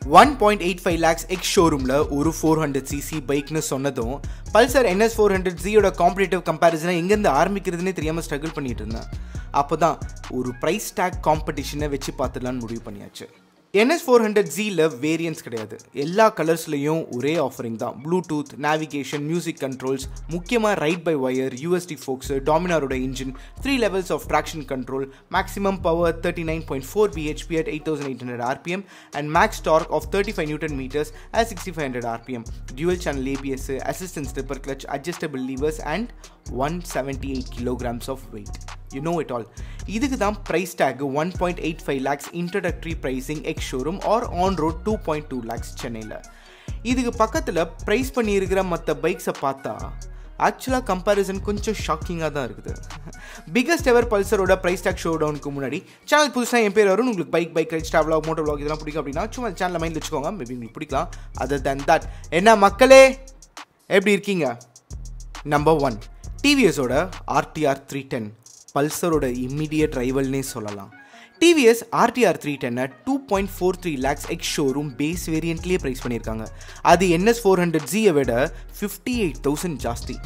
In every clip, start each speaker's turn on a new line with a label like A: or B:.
A: 1.85 lakhs ex showroomல ஒரு 400cc பைக்னு சொன்னதும் Pulsar NS400Z ஓட காம்படிட்டிவ் கம்பேரிசனை எங்க இருந்து ஆரம்பிக்கிறதுனே தெரியாம ஸ்ட்ரகிள் பண்ணிட்டு இருந்தேன். அப்பதான் ஒரு பிரைஸ் டாக் காம்படிஷனை வெச்சு பார்த்துடலாம்னு முடிவு பண்ணியாச்சு. NS400Zல வேரியன்ட்ஸ் கிடையாது. எல்லா கலர்ஸ்லயும் ஒரே ஆஃபரிங் தான். ப்ளூடூத், நேவிகேஷன், மியூசிக் கண்ட்ரோல்ஸ், முக்கியமா ride by wire, USD forks, டாமினாரோட engine, 3 levels of traction control, maximum power 39.4 bhp at 8800 rpm and max torque of 35 Nm at 6500 rpm. Dual channel ABS, assistant stepper clutch, adjustable levers and 178 kilograms of weight. You know it all. இதுக்கு தான் price tag 1.85 lakhs introductory pricing ex showroom or on road 2.2 lakhs சென்னையில். இதுக்கு பக்கத்தில் price பண்ணியிருக்கிற மற்ற பைக்ஸை பார்த்தா ஆக்சுவலாக comparison கொஞ்சம் ஷாக்கிங்காக தான் இருக்குது. பிகஸ்ட் எவர் பல்சரோட ப்ரைஸ் டாக் ஷோ டவுனுக்கு முன்னாடி சேனல் புதுசாக என் பேர் வரும். உங்களுக்கு bike rides, travelogue, moto vlog இதெல்லாம் பிடிக்கும் அப்படின்னா சும்மா சேனலில் மைண்ட் வச்சுக்கோங்க. மேபி உங்களுக்கு பிடிக்கலாம். அதர் தேன் தட் என்ன மக்களே எப்படி இருக்கீங்க? நம்பர் 1 டிவிஎஸோட RTR 310 பல்சரோட இம்மிடியட் ரைவல்னே சொல்லலாம். TVS RTR 310 2.43 lakhs ex showroom base வேரியண்ட்லேயே ப்ரைஸ் பண்ணியிருக்காங்க. அது NS400Zயை விட 58,000 ஜாஸ்தி.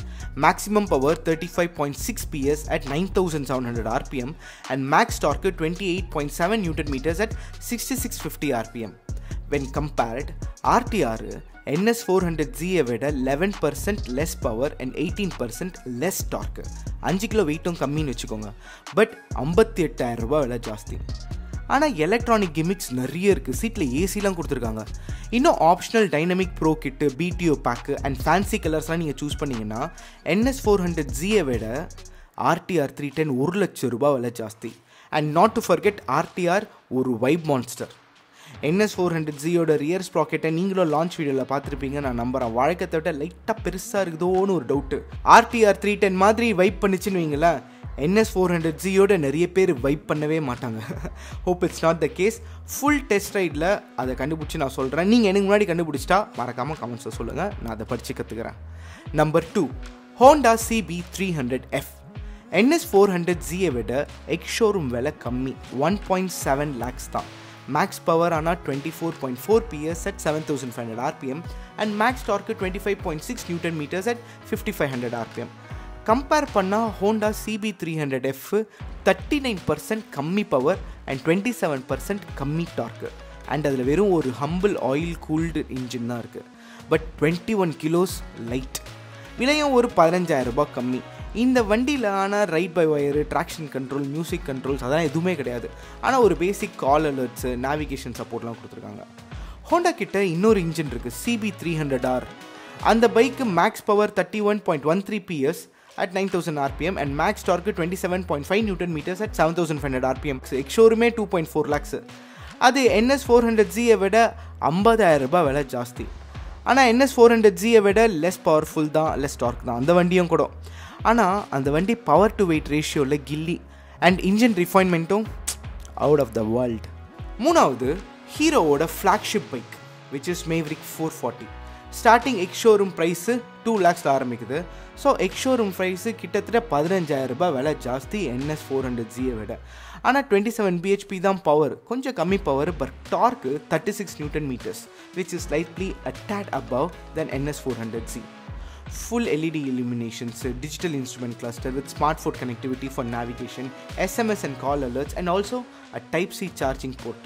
A: Maximum power 35.6 PS at 9700 rpm and max torque 28.7 Nm at 6650 rpm. When compared, RTR NS400Zயை விட 11% less power and 18% less torque. 5 kilo வெயிட்டும் கம்மின்னு வச்சுக்கோங்க. பட் 58,000 ரூபாய் விலை ஜாஸ்தி. ஆனால் எலக்ட்ரானிக் கிமிக்ஸ் நிறைய இருக்குது. சீட்டில் ஏசிலாம் கொடுத்துருக்காங்க. இன்னும் optional dynamic pro kit, BTO pack and fancy கலர்ஸ்லாம் நீங்கள் சூஸ் பண்ணிங்கன்னா NS400Zயை விட RTR 310 1 லட்சம் ரூபாய் விலை ஜாஸ்தி. And not to forget RTR ஒரு வைப் மான்ஸ்டர். NS400Zயோட ரியர் ஸ்ப்ராக்கெட்டை நீங்களும் லான்ச் வீடியோவில் பார்த்துருப்பீங்க நான் நம்புகிறேன். வழக்கத்தை விட லைட்டாக பெருசாக இருக்குதோன்னு ஒரு டவுட்டு. RTR 310 மாதிரி வைப் பண்ணிச்சுன்னு வைங்களேன், NS400Zயோட நிறைய பேர் வைப் பண்ணவே மாட்டாங்க. Hope it's not the case. Full test ரைடில் அதை கண்டுபிடிச்சி நான் சொல்கிறேன். நீங்கள் எனக்கு முன்னாடி கண்டுபிடிச்சிட்டா மறக்காமல் கமெண்ட்ஸில் சொல்லுங்கள், நான் அதை படித்து கற்றுக்கிறேன். Number 2 Honda CB300F. NS400Zயை விட எக்ஸ் ஷோரூம் விலை கம்மி, 1.7 lakhs தான். Max power ஆனால் 24.4 PS at 7500 rpm and max torque 25.6 Nm at 5500 rpm. Compare பண்ணால் Honda CB300F 39% கம்மி பவர் and 27% கம்மி டார்க்கு அண்ட் அதில் வெறும் ஒரு ஹம்பிள் ஆயில் கூல்டு இன்ஜின் தான் இருக்குது. But 21 kilos light. விலையும் ஒரு 15,000 ரூபாய் கம்மி. இந்த வண்டியில் ஆனால் ride by wire, traction control, music controls அதெல்லாம் எதுவுமே கிடையாது. ஆனால் ஒரு பேசிக் கால் அலர்ட்ஸு, நேவிகேஷன் சப்போர்ட்லாம் கொடுத்துருக்காங்க. ஹோண்டா கிட்ட இன்னொரு இன்ஜின் இருக்குது, CB300R. அந்த bike maths power 31.13 PS at 9000 rpm and max torque 27.5 Nm at 7500 rpm. எக்ஷோருமே 2.4 lakhs. அது NS400Zயை விட 50,000 ரூபாய் விலை ஜாஸ்தி. ஆனால் NS400Zயை விட லெஸ் பவர்ஃபுல் தான், லெஸ் டார்க் தான் அந்த வண்டியும் கூட. ஆனால் அந்த வண்டி பவர் டு வெயிட் ரேஷியோவில் கில்லி அண்ட் இன்ஜின் ரிஃபைன்மெண்ட்டும் அவுட் ஆஃப் த வேர்ல்டு. மூணாவது ஹீரோவோட flagship bike which is Maverick 440. Starting ex showroom price 2 lakhs ஆரம்பிக்குது. ஸோ எக்ஸ் ஷோரூம் ப்ரைஸு கிட்டத்தட்ட 15,000 ரூபாய் விலை ஜாஸ்தி NS400Zயை விட. ஆனால் 27 bhp தான் பவர், கொஞ்சம் கம்மி power. But torque 36 Nm which is slightly a tad above than NS400Z. Full LED illuminations, digital instrument cluster with smartphone connectivity for navigation, SMS and call alerts and also a Type-C charging port.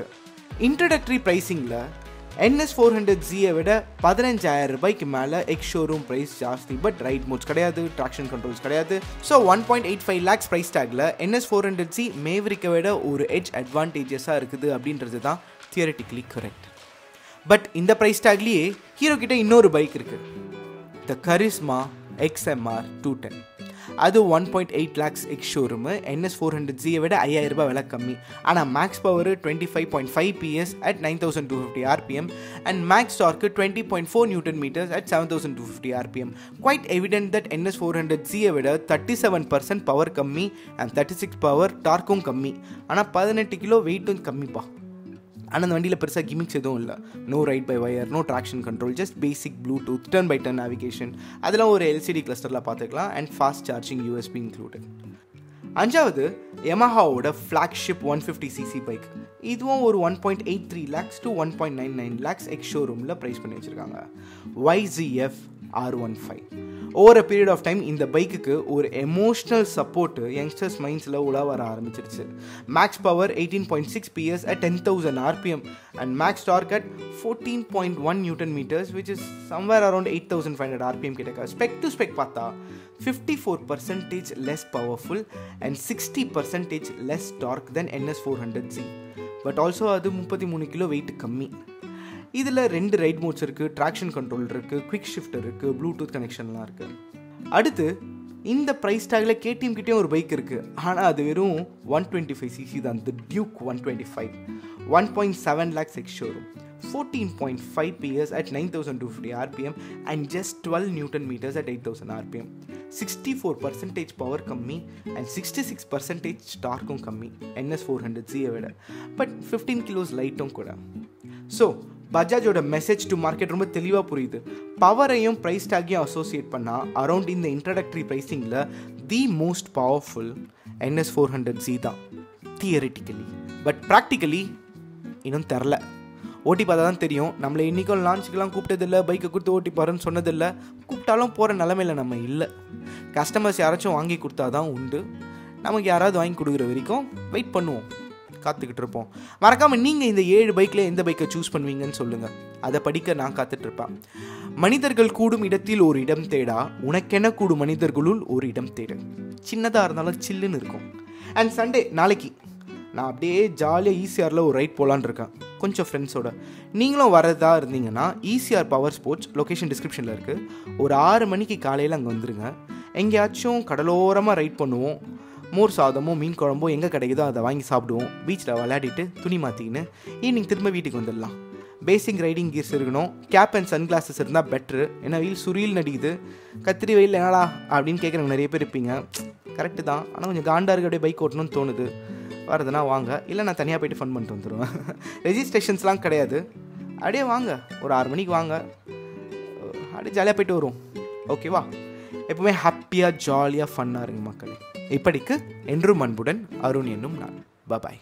A: Introductory pricingல NS400Zயை விட 15,000 ரூபாய்க்கு மேலே ex showroom price ஜாஸ்தி. But ride modes கிடையாது, traction controls கிடையாது. So 1.85 lakhs price டேக்கில் NS400Z மேவரிக்கை விட ஒரு எட்ஜ் அட்வான்டேஜஸாக இருக்குது அப்படின்றது தான் தியரட்டிக்கலி கரெக்ட். பட் இந்த ப்ரைஸ் டேக்லேயே ஹீரோ கிட்ட இன்னொரு பைக் இருக்குது, த கரிஸ்மா XMR 210. அது 1.8 lakhs எக்ஸ் ஷோரூமு. NS400Zயை விட 5,000 ரூபாய் விலை கம்மி. ஆனால் maths power 25.5 PS at 9250 rpm and max torque 20.4 Nm at 7250 rpm. Quite evident that NS400Zயை விட 37% பவர் கம்மி and 36 பவர் டார்க்கும் கம்மி. ஆனால் 18 கிலோ வெயிட்டும் கம்மிப்பா. ஆனால் அந்த வண்டியில் பெருசாக கிமிக்ஸ் எதுவும் இல்லை. No ride by wire, no traction control, just basic bluetooth, turn by turn navigation அதெல்லாம் ஒரு LCD கிளஸ்டரில் பார்த்துக்கலாம் and fast charging USB included. அஞ்சாவது யமஹாவோட ஃப்ளாக்ஷிப் 150cc பைக் இதுவும் ஒரு 1.83 lakhs to 1.99 lakhs எக்ஸ் ஷோரூமில் ப்ரைஸ் பண்ணி வச்சுருக்காங்க. YZF R15. Over a period of time இந்த பைக்குக்கு ஒரு எமோஷ்னல் சப்போர்ட்டு யங்ஸ்டர்ஸ் மைண்ட்ஸில் உலா வர ஆரம்பிச்சிருச்சு. Maths power 18.6 PS at 10,000 RPM and max torque at 14.1 Newton meters, which is somewhere around 8,500 RPM கிட்டக்க. ஸ்பெக் டு ஸ்பெக் பார்த்தா 54% less powerful and 60% less torque than NS400Z. But also அது 33 kilo weight கம்மி. இதில் 2 right modes இருக்குது, traction control இருக்குது, quick shifter இருக்குது, Bluetooth கனெக்ஷன்லாம் இருக்குது. அடுத்து இந்த ப்ரைஸ் டேக்கில் KTM கிட்டேயும் ஒரு பைக் இருக்குது. ஆனால் அது வெறும் 125cc தான். The Duke 125 1.7 lakhs ex showroom, 14.5 PS at 9,250 RPM and just 12 Newton meters at 8,000 RPM. 64% power கம்மி and 66% டார்க்கும் கம்மி NS400Z விட. பட் 15 கிலோஸ் லைட்டும் கூட. ஸோ பஜாஜோட மெசேஜ் டு மார்க்கெட் ரொம்ப தெளிவாக புரியுது. பவரையும் ப்ரைஸ் டேக்கையும் அசோசியேட் பண்ணால் அரௌண்ட் இந்த இன்ட்ரடக்டரி ப்ரைஸிங்கில் தி மோஸ்ட் பவர்ஃபுல் NS400Z தான் தியரிட்டிக்கலி. பட் ப்ராக்டிக்கலி இன்னும் தெரில. ஓட்டி பார்த்தா தான் தெரியும். நம்மளை இன்றைக்கும் லான்ச்சுக்கெலாம் கூப்பிட்டதில்லை, பைக்கை கொடுத்து ஓட்டி பாருன்னு சொன்னதில்லை. கூப்பிட்டாலும் போகிற நிலமையில் நம்ம இல்லை. கஸ்டமர்ஸ் யாராச்சும் வாங்கி கொடுத்தா தான் உண்டு. நமக்கு யாராவது வாங்கி கொடுக்குற வரைக்கும் வெயிட் பண்ணுவோம், காத்துக்கிட்டு இருப்போம். மறக்காமல் நீங்கள் இந்த 7 பைக்கில் எந்த பைக்கை சூஸ் பண்ணுவீங்கன்னு சொல்லுங்கள். அதை படிக்க நான் காத்துட்ருப்பேன். மனிதர்கள் கூடும் இடத்தில் ஒரு இடம் தேடா, உனக்கென கூடும் மனிதர்களுள் ஒரு இடம் தேடு. சின்னதாக இருந்தாலும் சில்லுன்னு இருக்கும். அண்ட் சண்டே நாளைக்கு நான் அப்படியே ஜாலியாக ஈசிஆரில் ஒரு ரைட் போகலான்னு இருக்கேன் கொஞ்சம் ஃப்ரெண்ட்ஸோட. நீங்களும் வரதா இருந்தீங்கன்னா ஈசிஆர் பவர் ஸ்போர்ட்ஸ் லொக்கேஷன் டிஸ்கிரிப்ஷனில் இருக்குது. ஒரு 6 மணிக்கு காலையில் அங்கே வந்துடுங்க. எங்கேயாச்சும் கடலோரமாக ரைட் பண்ணுவோம். மோர் சாதமோ மீன் குழம்போ எங்கே கிடைக்குதோ அதை வாங்கி சாப்பிடுவோம். பீச்சில் விளையாடிட்டு துணி மாற்றிக்கின்னு ஈவினிங் திரும்ப வீட்டுக்கு வந்துடலாம். பேசிக் ரைடிங் கியர்ஸ் இருக்கணும். கேப் அண்ட் சன் கிளாஸஸ் இருந்தால் பெட்ரு. ஏன்னா வெயில் சுரியில் நடிக்குது. கத்திரி வெயில் என்னடா அப்படின்னு கேட்குறவங்க நிறைய பேர் இருப்பீங்க. கரெக்டு தான். ஆனால் கொஞ்சம் காண்டா இருக்க அப்படியே பைக் ஓட்டணும்னு தோணுது. வரதுனா வாங்க, இல்லை நான் தனியாக போய்ட்டு ஃபன் பண்ணிட்டு வந்துடுவேன். ரெஜிஸ்ட்ரேஷன்ஸ்லாம் கிடையாது. அப்படியே வாங்க, ஒரு 6 மணிக்கு வாங்க, அப்படியே ஜாலியாக போய்ட்டு வருவோம். ஓகேவா? எப்பவுமே ஹாப்பியாக ஜாலியாக ஃபன்னாக இருங்க மக்களே. இப்படிக்கு என்றும் அன்புடன் அருண் என்னும் நான். பாய்.